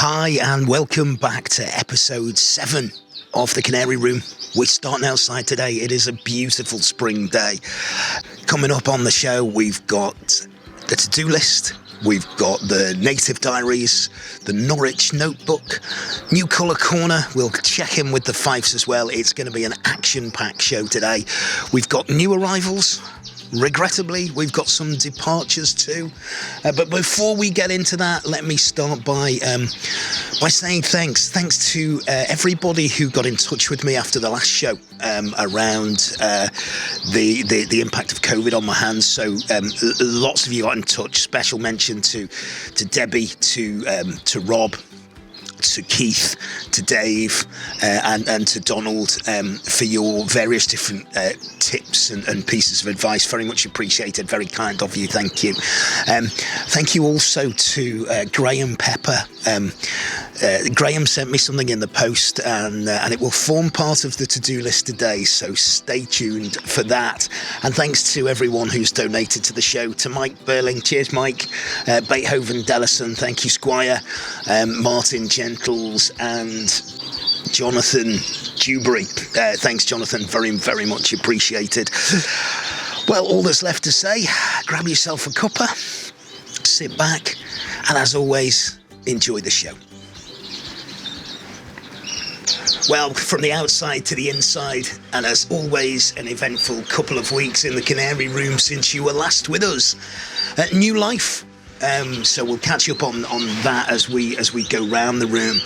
Hi and welcome back to episode 7 of the Canary Room. We're starting outside today. It is a beautiful spring day. Coming up on the show, we've got the to-do list, we've got the native diaries, the Norwich Notebook, new colour corner. We'll check in with the Fifes as well. It's going to be an action-packed show today. We've got new arrivals. Regrettably, we've got some departures too. But before we get into that, let me start by saying thanks. Thanks to everybody who got in touch with me after the last show around the impact of COVID on my hands. So lots of you got in touch. Special mention to Debbie, to Rob, to Keith, to Dave, and to Donald for your various different tips and pieces of advice. Very much appreciated. Very kind of you. Thank you. Thank you also to Graham Pepper. Graham sent me something in the post, and it will form part of the to-do list today, so stay tuned for that. And thanks to everyone who's donated to the show. To Mike Burling, cheers Mike. Beethoven Dellison, thank you Squire. Martin Gentles and Jonathan Dewberry. Thanks Jonathan, very, very much appreciated. Well, all that's left to say, grab yourself a cuppa, sit back, and as always, enjoy the show. Well, from the outside to the inside, and as always, an eventful couple of weeks in the Canary Room since you were last with us. New life. So we'll catch up on that as we go round the room.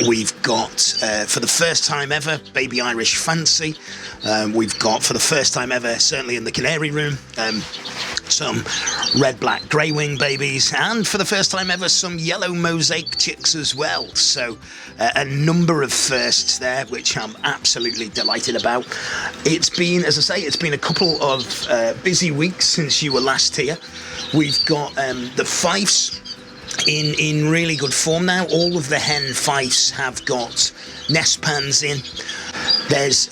We've got, for the first time ever, Baby Irish Fancy. We've got, for the first time ever, certainly in the Canary Room, some red, black, grey wing babies, and for the first time ever, some yellow mosaic chicks as well. So a number of firsts there, which I'm absolutely delighted about. It's been, as I say, it's been a couple of busy weeks since you were last here. We've got the Fifes in really good form now. All of the hen Fifes have got nest pans in. There's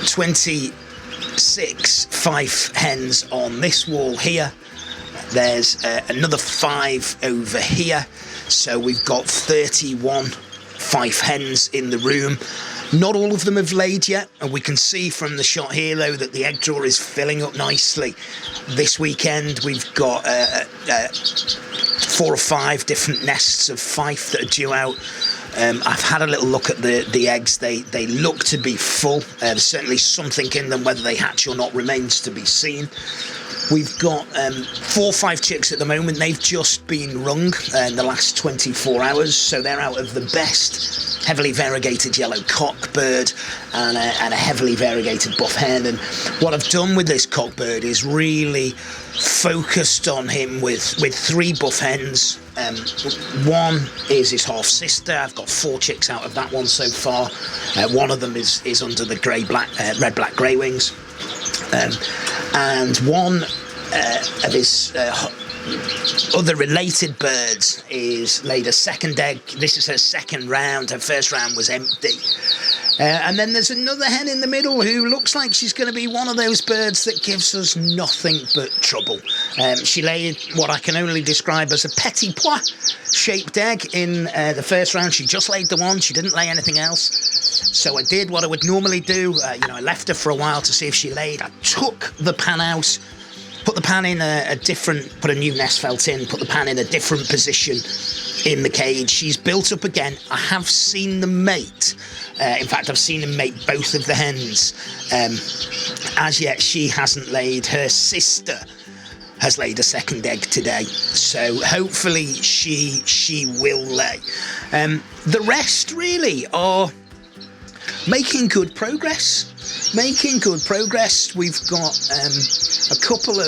26 Fife hens on this wall here. There's another 5 over here. So we've got 31 Fife hens in the room. Not all of them have laid yet, and we can see from the shot here, though, that the egg drawer is filling up nicely. This weekend, we've got 4 or 5 different nests of Fife that are due out. I've had a little look at the eggs. They look to be full. There's certainly something in them. Whether they hatch or not remains to be seen. We've got 4 or 5 chicks at the moment. They've just been rung in the last 24 hours, so they're out of the best heavily variegated yellow cockbird and a heavily variegated buff hen. And what I've done with this cockbird is really focused on him with 3 buff hens. One is his half sister. I've got 4 chicks out of that one so far. One of them is under the red black grey wings, and one of his other related birds is laid a second egg. This is her second round. Her first round was empty. And then there's another hen in the middle who looks like she's going to be one of those birds that gives us nothing but trouble. She laid what I can only describe as a petit pois shaped egg in the first round. She just laid the one. She didn't lay anything else. So I did what I would normally do. I left her for a while to see if she laid. I took the pan out, put the pan in put a new nest felt in, put the pan in a different position in the cage. She's built up again. I have seen them mate. In fact, I've seen them mate both of the hens. As yet, she hasn't laid. Her sister has laid a second egg today. So hopefully she will lay. The rest really are making good progress. We've got a couple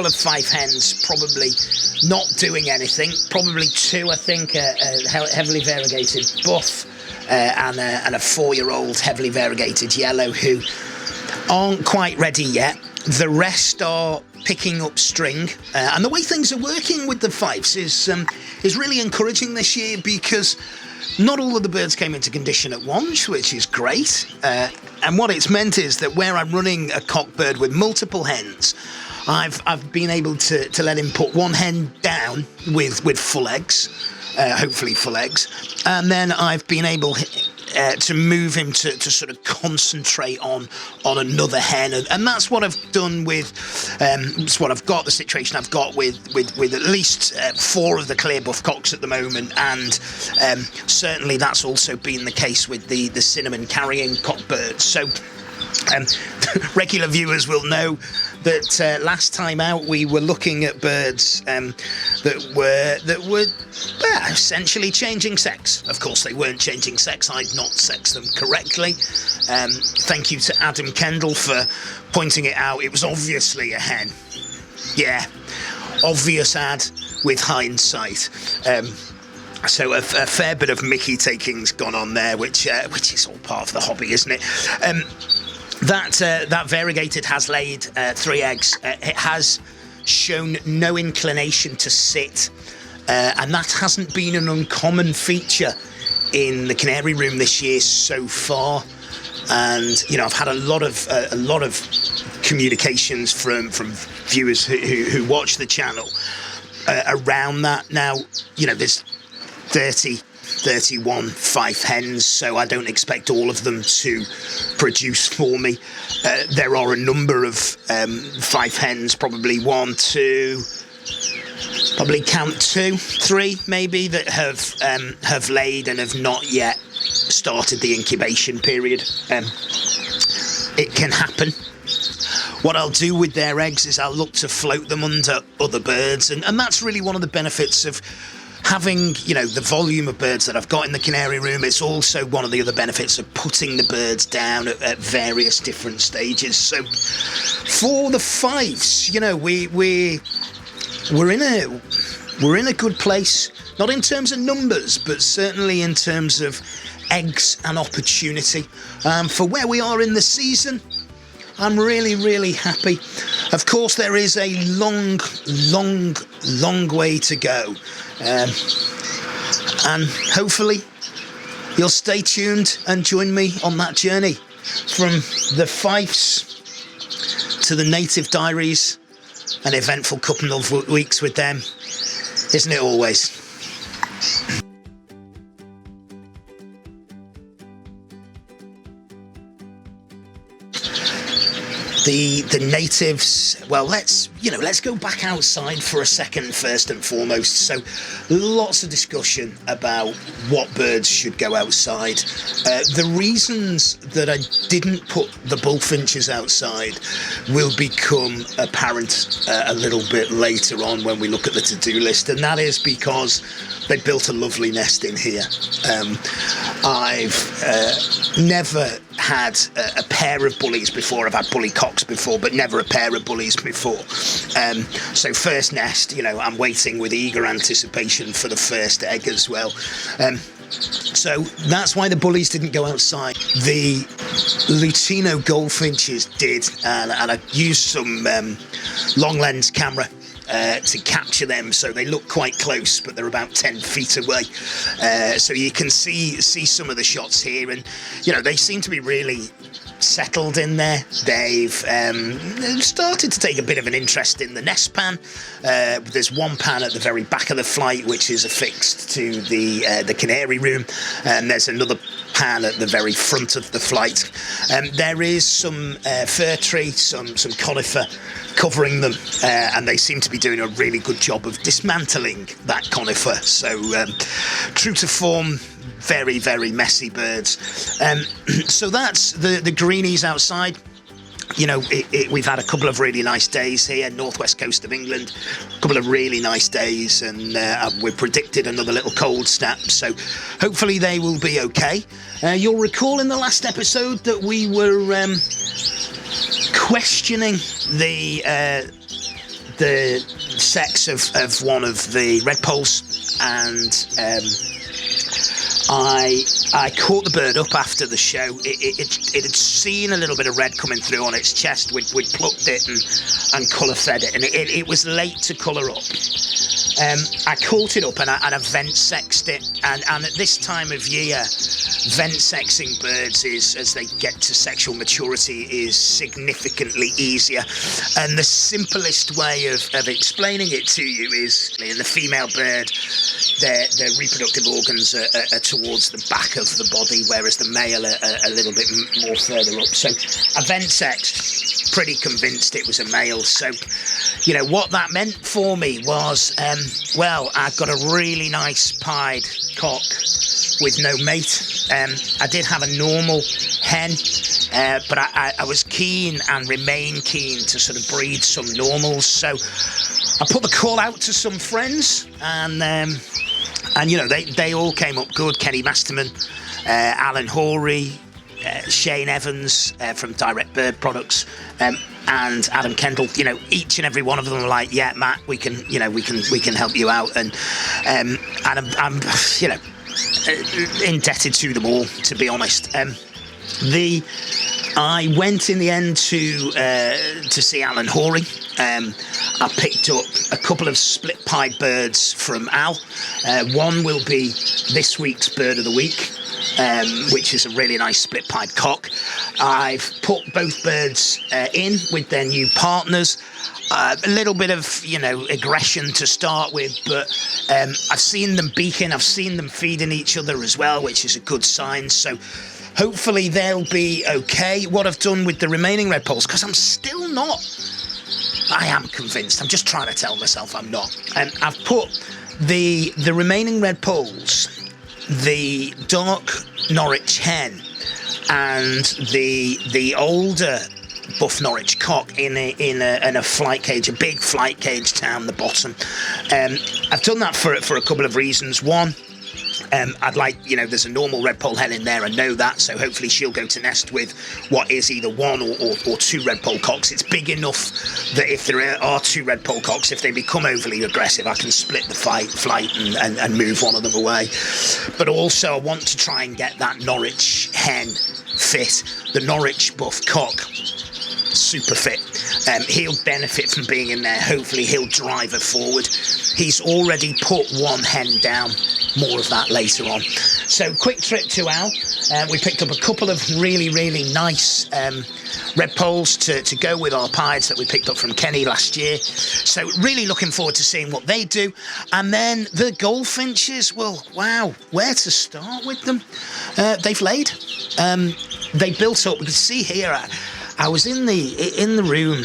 of Fife hens probably not doing anything. Probably 2, I think, a heavily variegated buff and a 4-year-old heavily variegated yellow who aren't quite ready yet. The rest are picking up string, and the way things are working with the Fifes is really encouraging this year, because not all of the birds came into condition at once, which is great. And what it's meant is that where I'm running a cockbird with multiple hens, I've been able to let him put one hen down with full eggs, hopefully full eggs, and then I've been able to move him to sort of concentrate on another hen, and that's what I've done with it's what I've got, the situation I've got with at least 4 of the clear buff cocks at the moment, and certainly that's also been the case with the cinnamon carrying cock birds. So regular viewers will know that last time out we were looking at birds that were essentially changing sex. Of course, they weren't changing sex. I'd not sexed them correctly. Thank you to Adam Kendall for pointing it out. It was obviously a hen. Yeah, obvious ad with hindsight. So a fair bit of Mickey taking's gone on there, which is all part of the hobby, isn't it? That variegated has laid 3 eggs. It has shown no inclination to sit, and that hasn't been an uncommon feature in the Canary Room this year so far. And I've had a lot of communications from viewers who watch the channel around that. Now, there's 31 fife hens, so I don't expect all of them to produce for me. There are a number of fife hens, probably 1, 2, probably count 2, 3 maybe, that have laid and have not yet started the incubation period. It can happen. What I'll do with their eggs is I'll look to float them under other birds, and that's really one of the benefits of having, the volume of birds that I've got in the Canary Room. It's also one of the other benefits of putting the birds down at various different stages. So for the fifes, we're in a good place, not in terms of numbers, but certainly in terms of eggs and opportunity. For where we are in the season, I'm really, really happy. Of course, there is a long, long, long way to go. And hopefully you'll stay tuned and join me on that journey from the fifes to the native diaries, an eventful couple of weeks with them, isn't it always? The natives, well, let's go back outside for a second first and foremost. So lots of discussion about what birds should go outside. The reasons that I didn't put the bullfinches outside will become apparent a little bit later on when we look at the to-do list, and that is because they built a lovely nest in here. I've never had a pair of bullies before. I've had bully cocks before, but never a pair of bullies before. So first nest, I'm waiting with eager anticipation for the first egg as well. So that's why the bullies didn't go outside. The Lutino goldfinches did, and I used some long lens camera to capture them, so they look quite close, but they're about 10 feet away. So you can see some of the shots here, and they seem to be really settled in there. They've started to take a bit of an interest in the nest pan. There's one pan at the very back of the flight which is affixed to the Canary Room, and there's another pan at the very front of the flight. There is some fir tree, some conifer covering them, and they seem to be doing a really good job of dismantling that conifer. So true to form, very, very messy birds. So that's the greenies outside. We've had a couple of really nice days here, northwest coast of England, a couple of really nice days, and we've predicted another little cold snap, so hopefully they will be okay. You'll recall in the last episode that we were questioning the sex of one of the redpolls, and I caught the bird up after the show. It had seen a little bit of red coming through on its chest. We'd plucked it and colour fed it, and it was late to colour up. I caught it up and I vent sexed it, and at this time of year vent sexing birds is, as they get to sexual maturity, is significantly easier. And the simplest way of explaining it to you is, in the female bird, their reproductive organs are towards the back of the body, whereas the male are a little bit more further up. So a vent sex, pretty convinced it was a male. So, you know, what that meant for me was, well, I got a really nice pied cock with no mate. I did have a normal hen, but I was keen and remain keen to sort of breed some normals. So I put the call out to some friends, and you know, they all came up good. Kenny Masterman, Alan Horey, Shane Evans from Direct Bird Products, and Adam Kendall. You know, each and every one of them were like, "Yeah, Matt, we can help you out." And I'm you know, indebted to them all, to be honest. I went in the end to see Alan Horey. I picked up a couple of split-pied birds from Al. One will be this week's Bird of the Week, which is a really nice split-pied cock. I've put both birds in with their new partners. A little bit of, you know, aggression to start with, but I've seen them beaking, I've seen them feeding each other as well, which is a good sign. So hopefully they'll be okay. What I've done with the remaining red poles, because I'm still not, I am convinced, I'm just trying to tell myself I'm not. I've put the remaining red poles, the dark Norwich hen, and the older buff Norwich cock in a flight cage, a big flight cage down the bottom. I've done that for a couple of reasons. One, I'd like, you know, there's a normal red pole hen in there, I know that, so hopefully she'll go to nest with what is either one or two red pole cocks. It's big enough that if there are two red pole cocks, if they become overly aggressive, I can split the flight and move one of them away. But also I want to try and get that Norwich hen fit, the Norwich buff cock, super fit. He'll benefit from being in there. Hopefully he'll drive her forward. He's already put one hen down. More of that later on. So quick trip to Al. We picked up a couple of really, really nice red poles to go with our pieds that we picked up from Kenny last year. So really looking forward to seeing what they do. And then the goldfinches, well, wow, where to start with them? They've laid. They built up. We can see here, I was in the room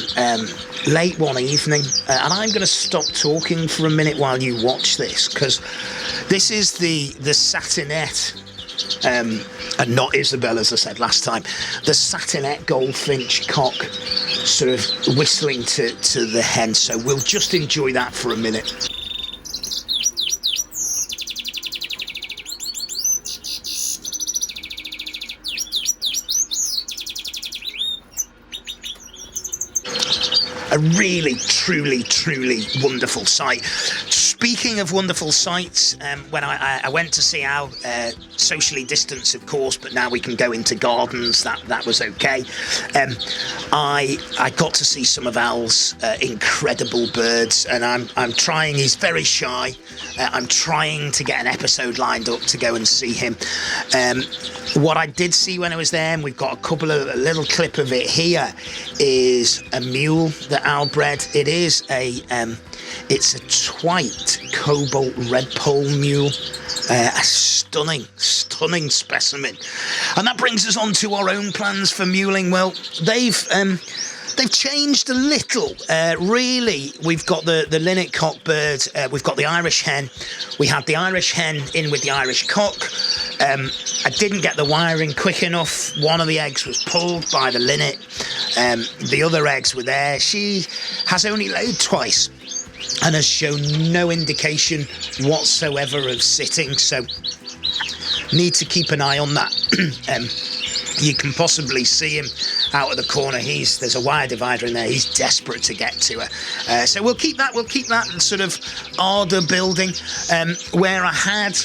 late one evening, and I'm going to stop talking for a minute while you watch this, because this is the satinette, and not Isabel, as I said last time, the satinette goldfinch cock sort of whistling to the hen. So we'll just enjoy that for a minute. A really, truly wonderful sight. Speaking of wonderful sights, when I went to see Al, socially distanced, of course, but now we can go into gardens. That was okay. I got to see some of Al's incredible birds, and I'm trying. He's very shy. I'm trying to get an episode lined up to go and see him. What I did see when I was there, and we've got a little clip of it here, is a mule that Al bred. It is it's a Twite cobalt red pole mule. A stunning specimen. And that brings us on to our own plans for muling. Well, they've changed a little. Really, we've got the linnet cock bird. We've got the Irish hen. We had the Irish hen in with the Irish cock. I didn't get the wiring quick enough. One of the eggs was pulled by the linnet. The other eggs were there. She has only laid twice and has shown no indication whatsoever of sitting. So need to keep an eye on that. You can possibly see him out of the corner. There's a wire divider in there. He's desperate to get to her. So we'll keep that sort of ardour building. Where I had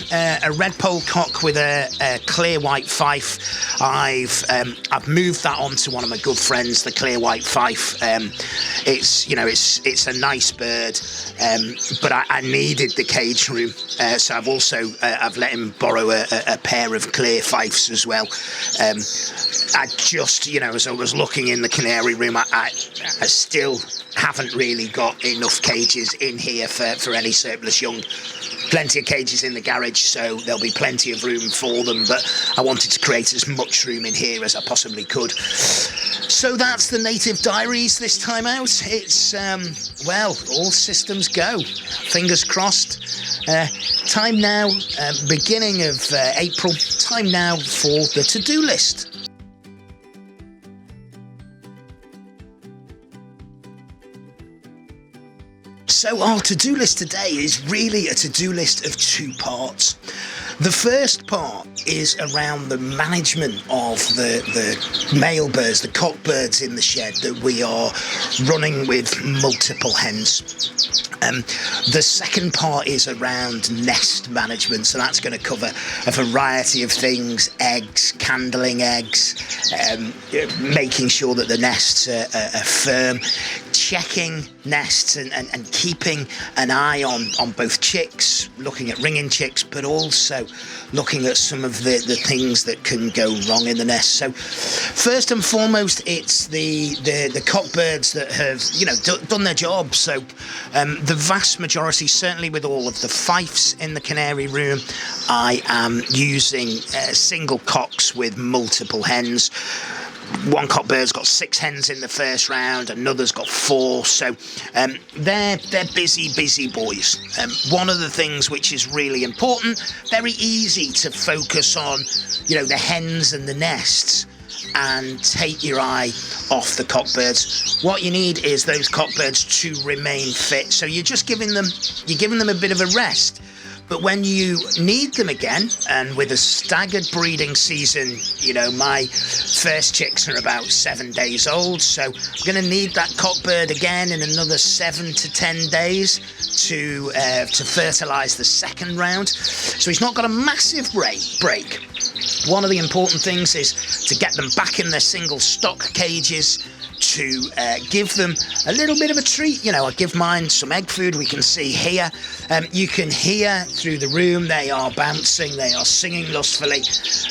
a red pole cock with a clear white fife, I've moved that on to one of my good friends, the clear white fife. It's a nice bird, but I needed the cage room, so I've let him borrow a pair of clear fifes as well. I just, as I was looking in the Canary Room, I still haven't really got enough cages in here for any surplus young. Plenty of cages in the garage, so there'll be plenty of room for them, but I wanted to create as much room in here as I possibly could. So that's the Native Diaries this time out. It's, all systems go. Fingers crossed. Time now, beginning of April, time now for the to-do list. So our to-do list today is really a to-do list of two parts. The first part is around the management of the male birds, the cock birds in the shed that we are running with multiple hens. The second part is around nest management, so that's going to cover a variety of things: eggs, candling eggs, making sure that the nests are firm, checking nests and keeping an eye on both chicks, looking at ringing chicks, but also looking at some of the things that can go wrong in the nest. So first and foremost, it's the cock birds that have done their job. So the vast majority, certainly with all of the fifes in the Canary Room, I am using single cocks with multiple hens. One cock bird's got 6 hens in the first round, another's got 4, so they're busy boys. One of the things which is really important, very easy to focus on, the hens and the nests, and take your eye off the cock birds. What you need is those cock birds to remain fit, so you're giving them a bit of a rest. But when you need them again, and with a staggered breeding season, my first chicks are about 7 days old, so I'm going to need that cockbird again in another 7 to 10 days to fertilise the second round. So he's not got a massive break. One of the important things is to get them back in their single stock cages, to give them a little bit of a treat. I give mine some egg food. We can see here. You can hear through the room they are bouncing, they are singing lustfully.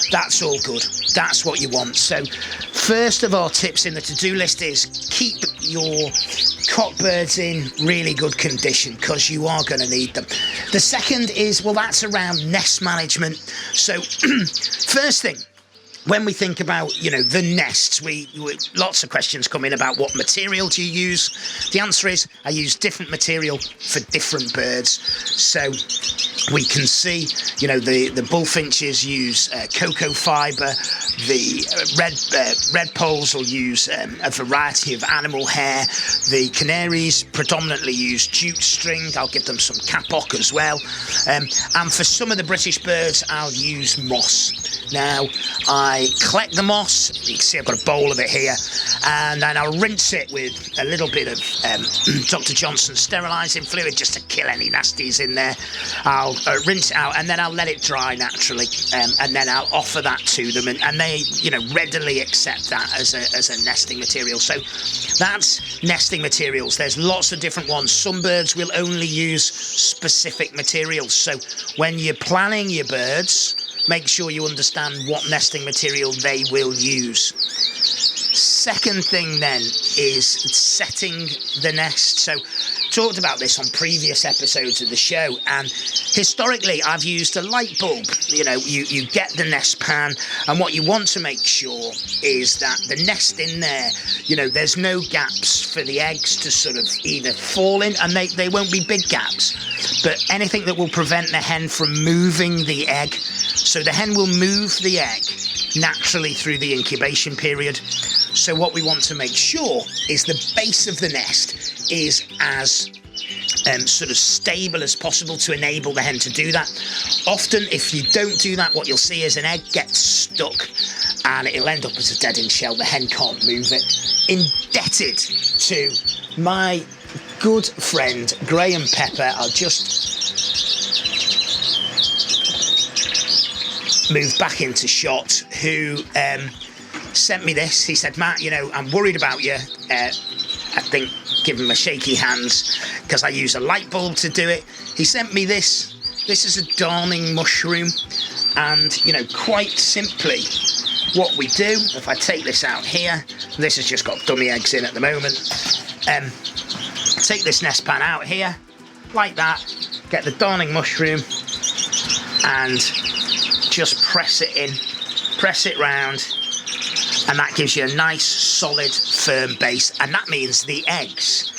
That's all good. That's what you want. So first of our tips in the to-do list is keep your cock birds in really good condition, because you are going to need them. The second is, that's around nest management. So first thing, when we think about, the nests, we lots of questions come in about what material do you use. The answer is I use different material for different birds. So we can see, the bullfinches use cocoa fibre. The red poles will use a variety of animal hair. The canaries predominantly use jute string. I'll give them some kapok as well. And for some of the British birds, I'll use moss. Now, I collect the moss. You can see I've got a bowl of it here, and then I'll rinse it with a little bit of Dr. Johnson's sterilising fluid just to kill any nasties in there. I'll rinse it out, and then I'll let it dry naturally, and then I'll offer that to them, and they readily accept that as a nesting material. So that's nesting materials. There's lots of different ones. Some birds will only use specific materials. So when you're planning your birds, make sure you understand what nesting material they will use. Second thing then is setting the nest. So talked about this on previous episodes of the show, and historically I've used a light bulb. You get the nest pan, and what you want to make sure is that the nest in there, there's no gaps for the eggs to sort of either fall in, and they won't be big gaps, but anything that will prevent the hen from moving the egg. So the hen will move the egg naturally through the incubation period. So what we want to make sure is the base of the nest is as sort of stable as possible to enable the hen to do that. Often, if you don't do that, what you'll see is an egg gets stuck and it'll end up as a dead-end shell. The hen can't move it. Indebted to my good friend Graham Pepper, I'll just move back into shot, who sent me this. He said, Matt, I'm worried about you. I think give him a shaky hands because I use a light bulb to do it. He sent me this. This is a darning mushroom, and quite simply what we do, if I take this out here, this has just got dummy eggs in at the moment. Take this nest pan out here like that, get the darning mushroom and just press it in, press it round, and that gives you a nice solid firm base, and that means the eggs,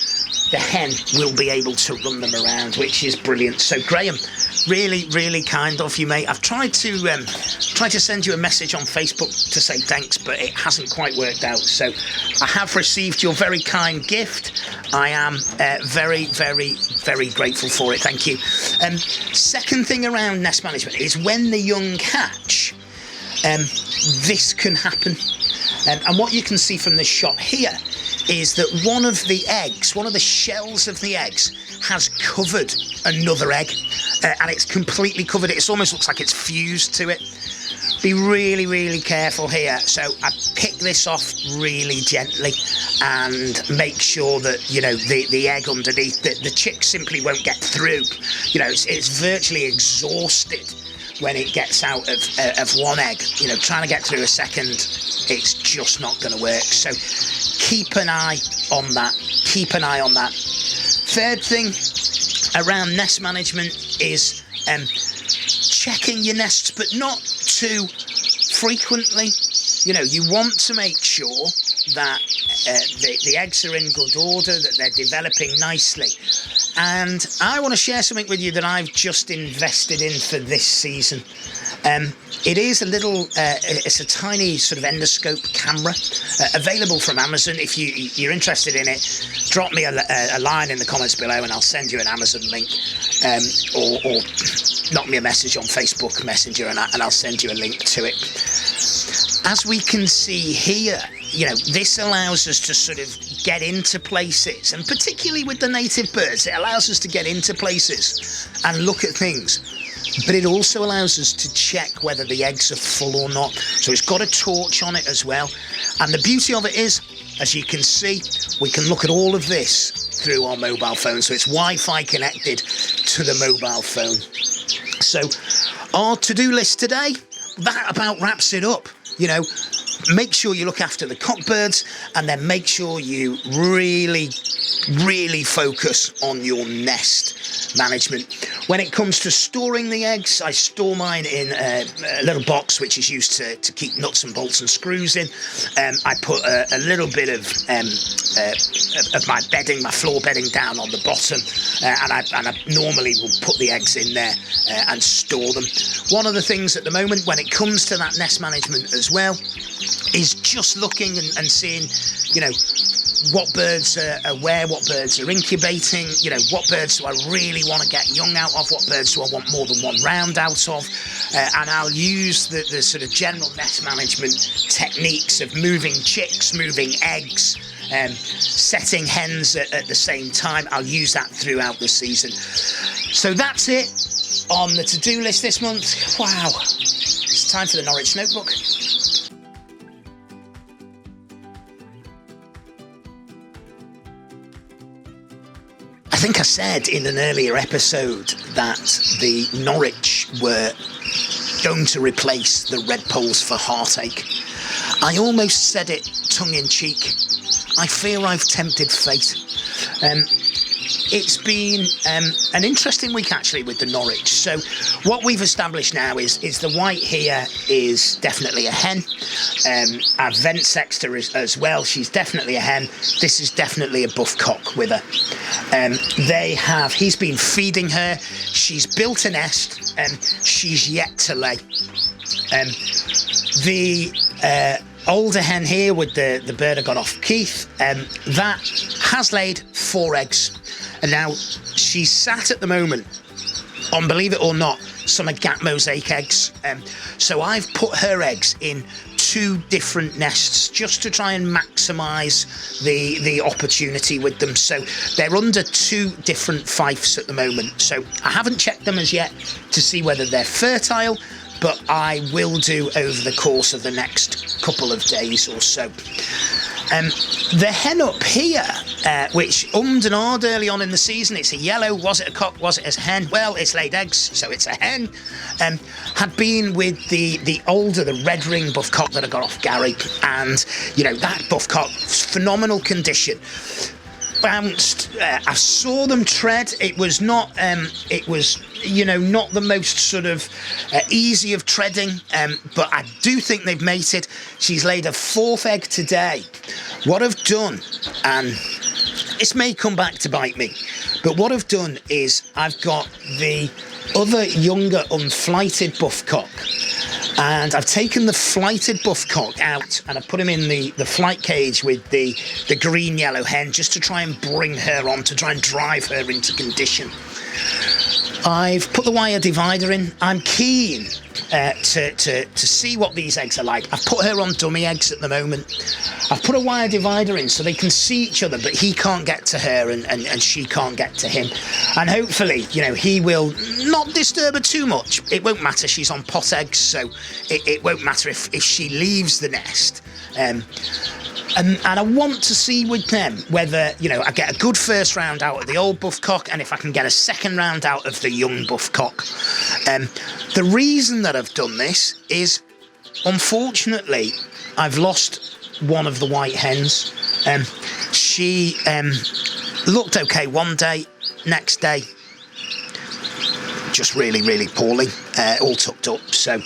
the hen will be able to run them around, which is brilliant. So Graham, really kind of you, mate. I've tried to send you a message on Facebook to say thanks, but it hasn't quite worked out. So I have received your very kind gift. I am very grateful for it. Thank you. Second thing around nest management is when the young hatch, this can happen. And what you can see from this shot here is that one of the shells of the eggs has covered another egg, and it's completely covered it. It almost looks like it's fused to it. Be really careful here. So I pick this off really gently and make sure that the egg underneath, the chick simply won't get through. It's virtually exhausted when it gets out of one egg. Trying to get through a second, it's just not going to work. So keep an eye on that. Third thing around nest management is checking your nests, but not too frequently. You want to make sure that the eggs are in good order, that they're developing nicely. And I want to share something with you that I've just invested in for this season. It is it's a tiny sort of endoscope camera available from Amazon. If you're interested in it, drop me a line in the comments below and I'll send you an Amazon link, or knock me a message on Facebook Messenger and I'll send you a link to it. As we can see here, this allows us to sort of get into places, and particularly with the native birds, it allows us to get into places and look at things. But it also allows us to check whether the eggs are full or not. So it's got a torch on it as well. And the beauty of it is, as you can see, we can look at all of this through our mobile phone. So it's Wi-Fi connected to the mobile phone. So our to-do list today, that about wraps it up. Make sure you look after the cockbirds, and then make sure you really focus on your nest management. When it comes to storing the eggs, I store mine in a little box which is used to keep nuts and bolts and screws in. I put a little bit of my bedding, my floor bedding down on the bottom, and I normally will put the eggs in there and store them. One of the things at the moment when it comes to that nest management as well is just looking and seeing, what birds are where, what birds are incubating, what birds do I really want to get young out of, what birds do I want more than one round out of, and I'll use the sort of general nest management techniques of moving chicks, moving eggs, setting hens at the same time. I'll use that throughout the season. So that's it on the to-do list this month. Wow, it's time for the Norwich Notebook. I think I said in an earlier episode that the Norwich were going to replace the red poles for heartache. I almost said it tongue-in-cheek. I fear I've tempted fate. It's been an interesting week actually with the Norwich. So what we've established now is the white here is definitely a hen. Our vent sexter as well, she's definitely a hen. This is definitely a buff cock with her. He's been feeding her. She's built a nest and she's yet to lay. The older hen here with the bird I got off Keith, that has laid 4 eggs. And now she's sat at the moment on, believe it or not, some agate mosaic eggs. So I've put her eggs in 2 different nests just to try and maximise the opportunity with them. So they're under 2 different fifes at the moment. So I haven't checked them as yet to see whether they're fertile, but I will do over the course of the next couple of days or so. The hen up here, which ummed and ahed early on in the season, it's a yellow, was it a cock, was it a hen? Well, it's laid eggs, so it's a hen. Had been with the older, the red ring buff cock that I got off Gary, and, you know, that buff cock, phenomenal condition. Bounced. I saw them tread. It was not, you know, not the most sort of easy of treading, but I do think they've mated. She's laid a 4th egg today. What I've done, and this may come back to bite me, but what I've done is I've got the other younger unflighted buff cock, and I've taken the flighted buff cock out and I've put him in the flight cage with the green yellow hen, just to try and bring her on, to try and drive her into condition. I've put the wire divider in. I'm keen to see what these eggs are like. I've put her on dummy eggs at the moment. I've put a wire divider in so they can see each other, but he can't get to her and she can't get to him. And hopefully, you know, he will not disturb her too much. It won't matter. She's on pot eggs, so it won't matter if she leaves the nest. And I want to see with them whether, you know, I get a good first round out of the old buff cock, and if I can get a second round out of the young buff cock. The reason that I've done this is, unfortunately, I've lost one of the white hens. She looked okay one day, next day, just really, really poorly, all tucked up. So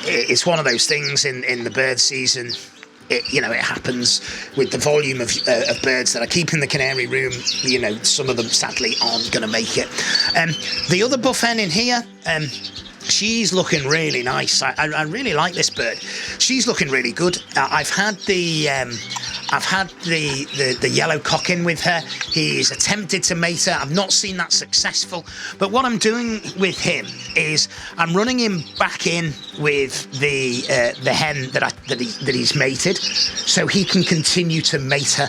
it's one of those things in the bird season. It happens with the volume of birds that I keep in the Canary Room. You know, some of them sadly aren't going to make it. The other buff hen in here, she's looking really nice. I really like this bird. She's looking really good. I've had the yellow cock in with her. He's attempted to mate her. I've not seen that successful. But what I'm doing with him is I'm running him back in with the hen that he's mated, so he can continue to mate her.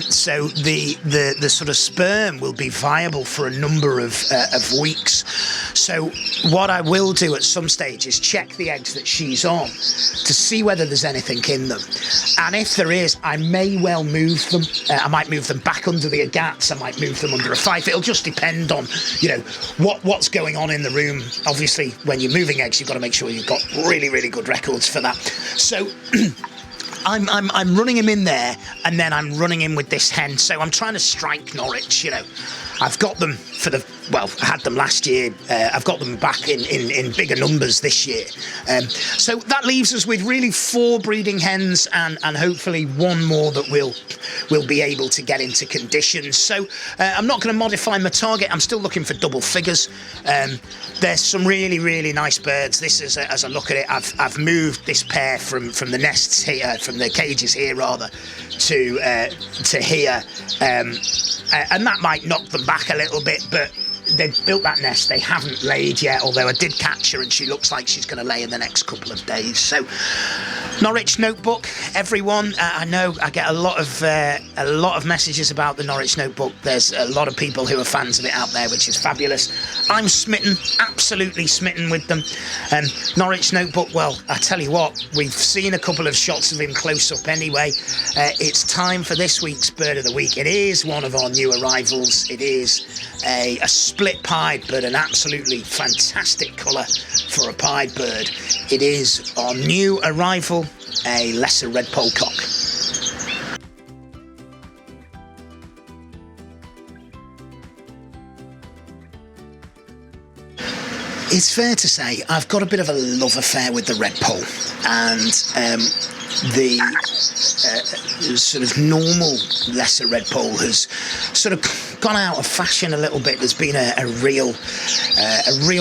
So the sort of sperm will be viable for a number of weeks. So what I will do at some stage is check the eggs that she's on to see whether there's anything in them. And if there is, I may well move them. I might move them back under the agates. I might move them under a fife. It'll just depend on, you know, what's going on in the room. Obviously, when you're moving eggs, you've got to make sure you've got really, really good records for that. So I'm running him in there, and then I'm running him with this hen. So I'm trying to strike Norwich, you know. I've got them I had them last year. I've got them back in bigger numbers this year. So that leaves us with really 4 breeding hens and hopefully 1 more that will be able to get into condition. So I'm not going to modify my target. I'm still looking for double figures. There's some really, really nice birds. This is, as I look at it, I've moved this pair from the nests here, from the cages here rather, to here. And that might knock them back a little bit, but they've built that nest. They haven't laid yet, although I did catch her and she looks like she's going to lay in the next couple of days. So Norwich Notebook, everyone. I know I get a lot of messages about the Norwich Notebook. There's a lot of people who are fans of it out there, which is fabulous. I'm smitten, absolutely smitten with them. Norwich Notebook, well, I tell you what, we've seen a couple of shots of him close up anyway. It's time for this week's Bird of the Week. It is one of our new arrivals. It is a split pied bird, an absolutely fantastic colour for a pied bird. It is our new arrival, a lesser red-polled cock. It's fair to say I've got a bit of a love affair with the red poll, and the sort of normal lesser red poll has sort of gone out of fashion a little bit. There's been a real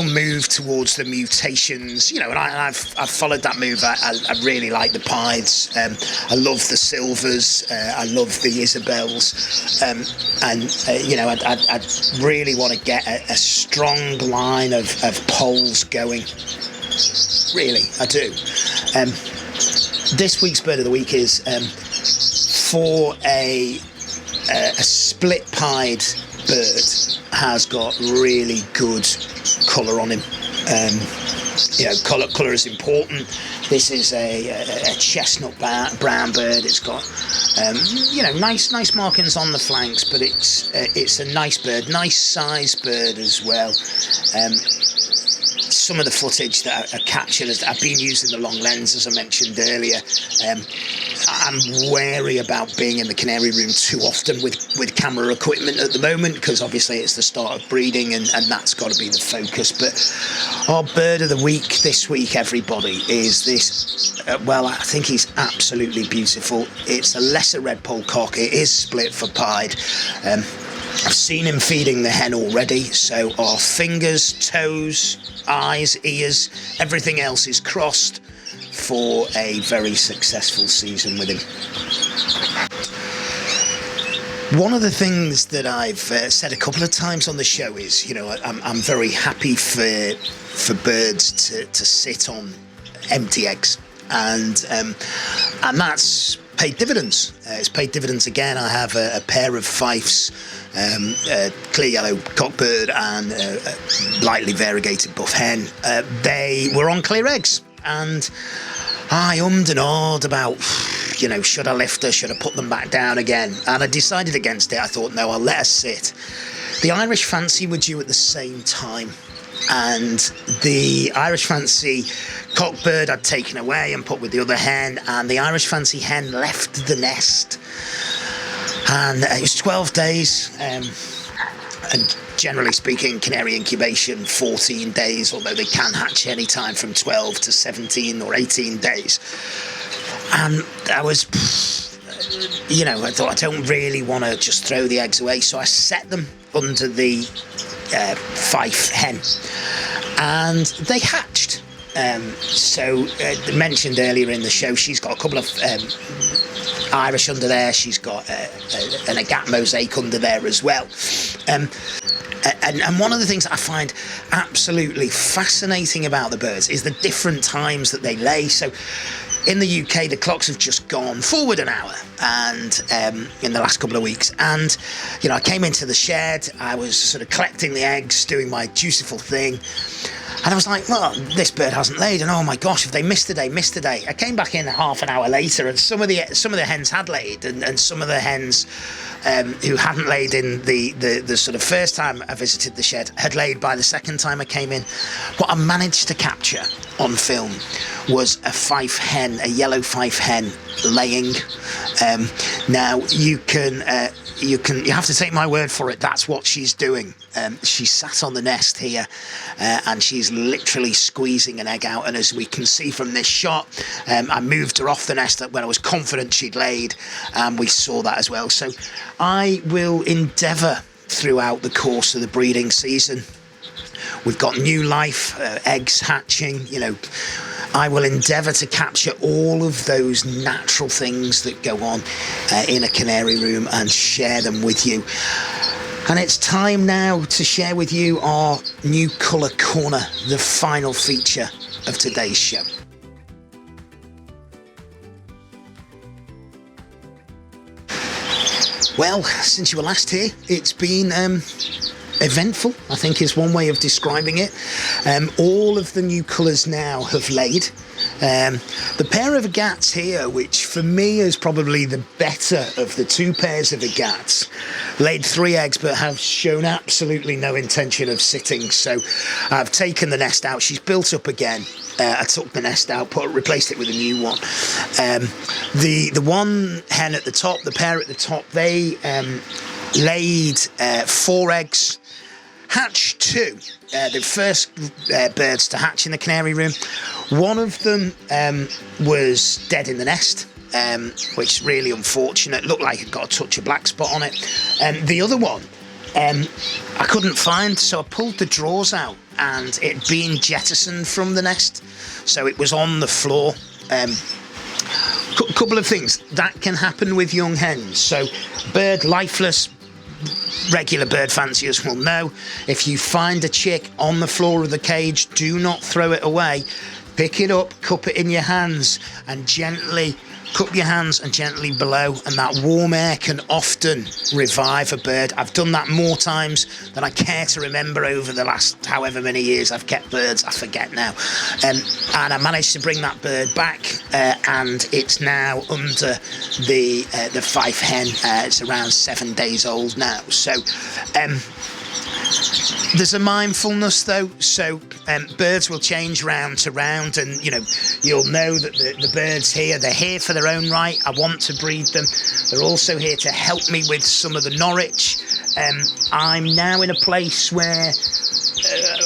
move towards the mutations, and I've followed that move. I really like the pieds. I love the silvers. I love the Isabels, I really want to get a strong line of poles going. Really, I do. This week's bird of the week is for a split-pied bird, has got really good colour on him. Colour is important. This is a chestnut brown bird. It's got nice markings on the flanks, but it's a nice bird, nice size bird as well. Some of the footage that I captured, I've been using the long lens, as I mentioned earlier. I'm wary about being in the Canary Room too often with camera equipment at the moment, because obviously it's the start of breeding and that's got to be the focus. But our bird of the week this week, everybody, is this, I think he's absolutely beautiful. It's a lesser red poll cock. It is split for pied. I've seen him feeding the hen already, so our fingers, toes, eyes, ears, everything else is crossed for a very successful season with him. One of the things that I've said a couple of times on the show is, I'm very happy for birds to sit on empty eggs, and that's paid dividends. It's paid dividends again. I have a pair of fifes, a clear yellow cockbird and a lightly variegated buff hen. They were on clear eggs, and I ummed and awed about, should I lift her, should I put them back down again? And I decided against it. I thought, no, I'll let her sit. The Irish Fancy were due at the same time, and the Irish Fancy cockbird I'd taken away and put with the other hen, and the Irish Fancy hen left the nest. And it was 12 days, and generally speaking, canary incubation 14 days, although they can hatch any time from 12 to 17 or 18 days. And I was, I thought, I don't really want to just throw the eggs away, so I set them under the fife hen, and they hatched. Mentioned earlier in the show, she's got a couple of Irish under there. She's got an agate mosaic under there as well. And one of the things I find absolutely fascinating about the birds is the different times that they lay. So in the UK, the clocks have just gone forward an hour, and in the last couple of weeks. And I came into the shed. I was sort of collecting the eggs, doing my dutiful thing. And I was like, well, this bird hasn't laid, and oh my gosh, if they missed a day. I came back in half an hour later, and some of the hens had laid, and some of the hens who hadn't laid in the sort of first time I visited the shed had laid by the second time I came in. What I managed to capture on film was a fife hen, a yellow fife hen laying. Now you have to take my word for it. That's what she's doing. She sat on the nest here, and she's literally squeezing an egg out. And as we can see from this shot, I moved her off the nest when I was confident she'd laid, and we saw that as well. So I will endeavour throughout the course of the breeding season. We've got new life, eggs hatching, I will endeavour to capture all of those natural things that go on in a canary room and share them with you. And it's time now to share with you our new colour corner, the final feature of today's show. Well, since you were last here, it's been eventful, I think is one way of describing it. All of the new colours now have laid. The pair of agates here, which for me is probably the better of the two pairs of agates, laid 3 eggs but have shown absolutely no intention of sitting. So I've taken the nest out. She's built up again. I took the nest out, replaced it with a new one. The one hen at the top, the pair at the top, they laid 4 eggs. Hatched 2, the first birds to hatch in the canary room. One of them was dead in the nest, which is really unfortunate. Looked like it got a touch of black spot on it. The other one I couldn't find, so I pulled the drawers out, and it being jettisoned from the nest, so it was on the floor. Couple of things that can happen with young hens. So bird lifeless, regular bird fanciers will know, if you find a chick on the floor of the cage, do not throw it away. Pick it up, cup it in your hands, and gently cup your hands and gently blow, and that warm air can often revive a bird. I've done that more times than I care to remember over the last however many years I've kept birds. I forget now. And I managed to bring that bird back, and it's now under the Fife hen. It's around 7 days old now. So there's a mindfulness though, so birds will change round to round, and you'll know that the birds here, they're here for their own right. I want to breed them. They're also here to help me with some of the Norwich. I'm now in a place where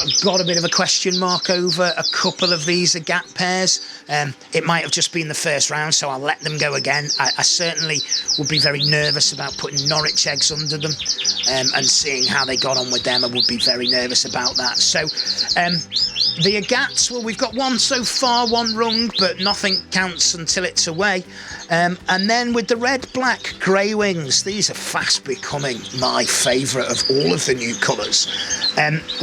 I've got a bit of a question mark over a couple of these agat pairs. It might have just been the first round, so I'll let them go again. I certainly would be very nervous about putting Norwich eggs under them, and seeing how they got on with them. I would be very nervous about that. So the agats, well, we've got one so far, one rung, but nothing counts until it's away. And then with the red-black grey wings, these are fast becoming my favourite of all of the new colours.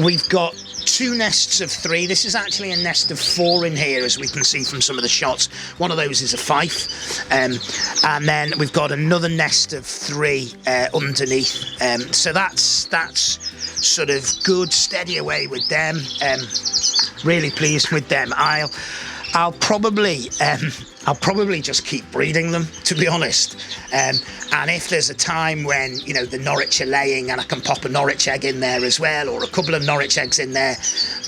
We've got 2 nests of 3. This is actually a nest of 4 in here, as we can see from some of the shots. One of those is a Fife, and then we've got another nest of 3 underneath. So that's sort of good, steady away with them. Really pleased with them. I'll probably just keep breeding them, to be honest. And if there's a time when, the Norwich are laying and I can pop a Norwich egg in there as well, or a couple of Norwich eggs in there,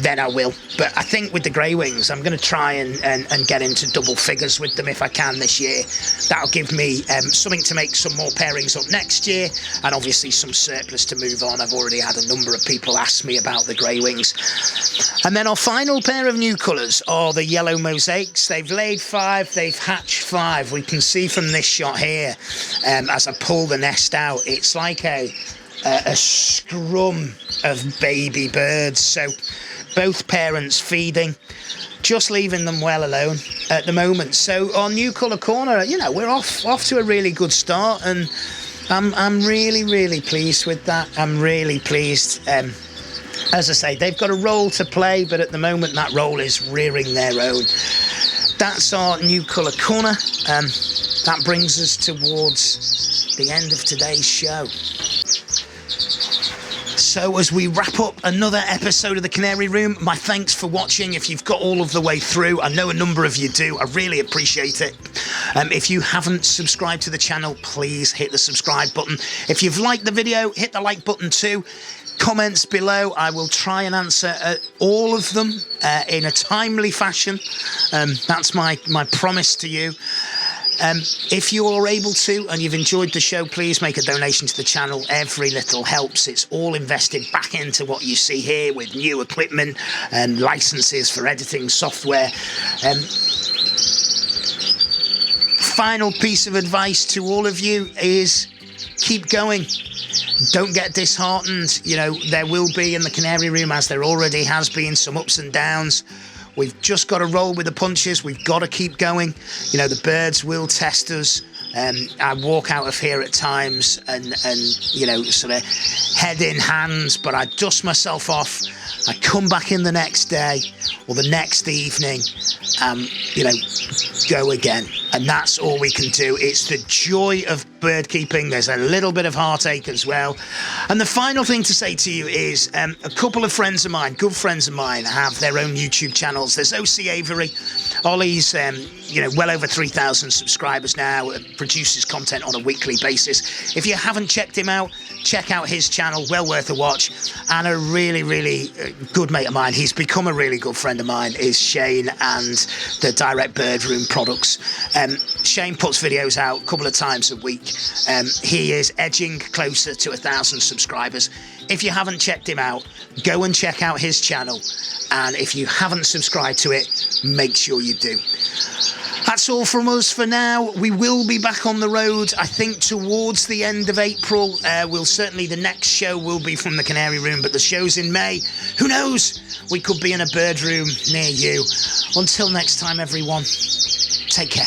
then I will. But I think with the grey wings, I'm going to try and get into double figures with them if I can this year. That'll give me something to make some more pairings up next year, and obviously some surplus to move on. I've already had a number of people ask me about the grey wings. And then our final pair of new colours are the yellow mosaics. They've laid 5, they've hatched 5. We can see from this shot here, as I pull the nest out, it's like a scrum of baby birds. So both parents feeding, just leaving them well alone at the moment. So our new colour corner, we're off to a really good start, and I'm really, really pleased with that. I'm really pleased. As I say, they've got a role to play, but at the moment that role is rearing their own. That's our new colour corner. That brings us towards the end of today's show. So as we wrap up another episode of the Canary Room, my thanks for watching. If you've got all of the way through, I know a number of you do. I really appreciate it. If you haven't subscribed to the channel, please hit the subscribe button. If you've liked the video, hit the like button too. Comments below, I will try and answer all of them in a timely fashion. That's my promise to you. If you are able to and you've enjoyed the show, please make a donation to the channel. Every little helps. It's all invested back into what you see here, with new equipment and licenses for editing software. Final piece of advice to all of you is keep going. Don't get disheartened. There will be in the Canary Room, as there already has been, some ups and downs. We've just got to roll with the punches. We've got to keep going. The birds will test us. I walk out of here at times and sort of head in hands, but I dust myself off. I come back in the next day or the next evening, go again. And that's all we can do. It's the joy of bird keeping. There's a little bit of heartache as well. And the final thing to say to you is a couple of friends of mine, good friends of mine, have their own YouTube channels. There's OC Avery. Ollie's, well over 3,000 subscribers now, produces content on a weekly basis. If you haven't checked him out, check out his channel, well worth a watch. And a really, really good mate of mine, he's become a really good friend of mine, is Shane and the Direct Bird Room products. Shane puts videos out a couple of times a week. He is edging closer to 1,000 subscribers. If you haven't checked him out, go and check out his channel. And if you haven't subscribed to it, make sure you do. That's all from us for now. We will be back on the road, I think, towards the end of April. The next show will be from the Canary Room, but the show's in May. Who knows? We could be in a bird room near you. Until next time, everyone, take care.